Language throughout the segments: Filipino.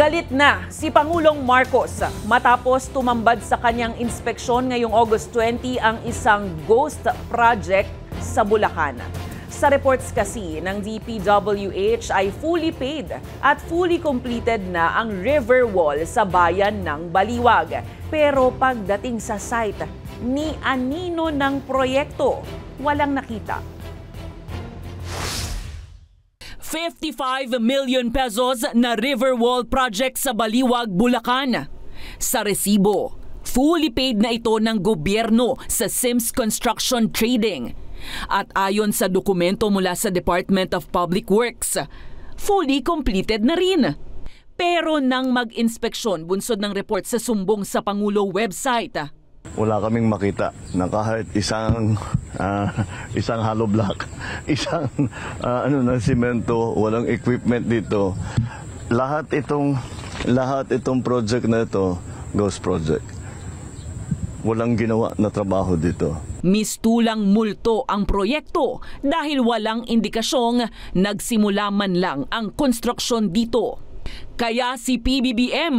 Galit na si Pangulong Marcos matapos tumambad sa kanyang inspeksyon ngayong August 20 ang isang ghost project sa Bulacan. Sa reports kasi ng DPWH ay fully paid at fully completed na ang river wall sa bayan ng Baliwag. Pero pagdating sa site, ni anino ng proyekto, walang nakita. 55 million pesos na river wall project sa Baliwag, Bulacan. Sa resibo, fully paid na ito ng gobyerno sa Sims Construction Trading. At ayon sa dokumento mula sa Department of Public Works, fully completed na rin. Pero nang mag-inspeksyon, bunsod ng report sa sumbong sa Pangulo website, wala kaming makita na kahit isang hollow block, isang na semento, walang equipment dito. Lahat itong project na ito, ghost project. Walang ginawa na trabaho dito. Mistulang multo ang proyekto dahil walang indikasyong nagsimula man lang ang konstruksyon dito. Kaya si PBBM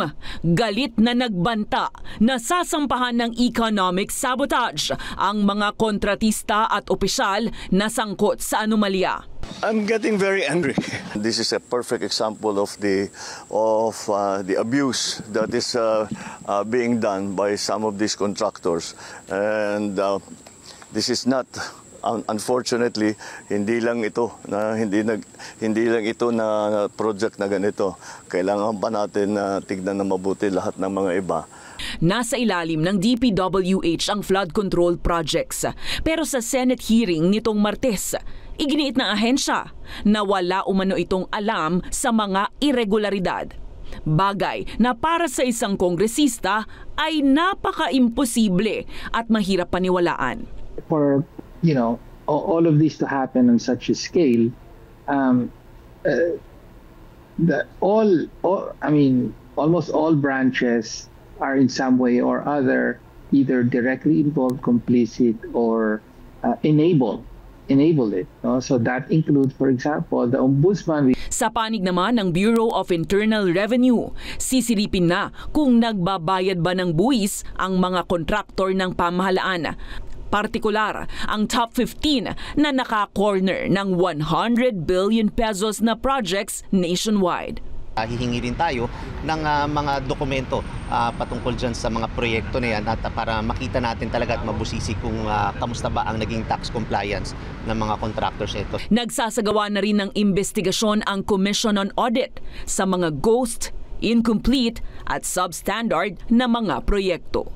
galit na nagbanta na sasampahan ng economic sabotage ang mga kontratista at opisyal na sangkot sa anomalya. I'm getting very angry. This is a perfect example of the abuse that is being done by some of these contractors, and this is not. Unfortunately, hindi lang ito na project na ganito. Kailangan pa natin na tignan na mabuti lahat ng mga iba. Nasa ilalim ng DPWH ang flood control projects. Pero sa Senate hearing nitong Martes, iginiit ng ahensya na wala umano itong alam sa mga irregularidad. Bagay na para sa isang kongresista ay napaka-imposible at mahirap paniwalaan. For all of this to happen on such a scale, almost all branches are in some way or other either directly involved, complicit, or enabled it. No? So that includes, for example, the Ombudsman. Sa panig naman ng Bureau of Internal Revenue, sisilipin na kung nagbabayad ba ng buwis ang mga kontraktor ng pamahalaan. Partikular ang top 15 na naka-corner ng 100 billion pesos na projects nationwide. Hihingi rin tayo ng mga dokumento patungkol dyan sa mga proyekto na yan at para makita natin talaga at mabusisi kung kamusta ba ang naging tax compliance ng mga contractors ito. Nagsasagawa na rin ng investigasyon ang Commission on Audit sa mga ghost, incomplete at substandard na mga proyekto.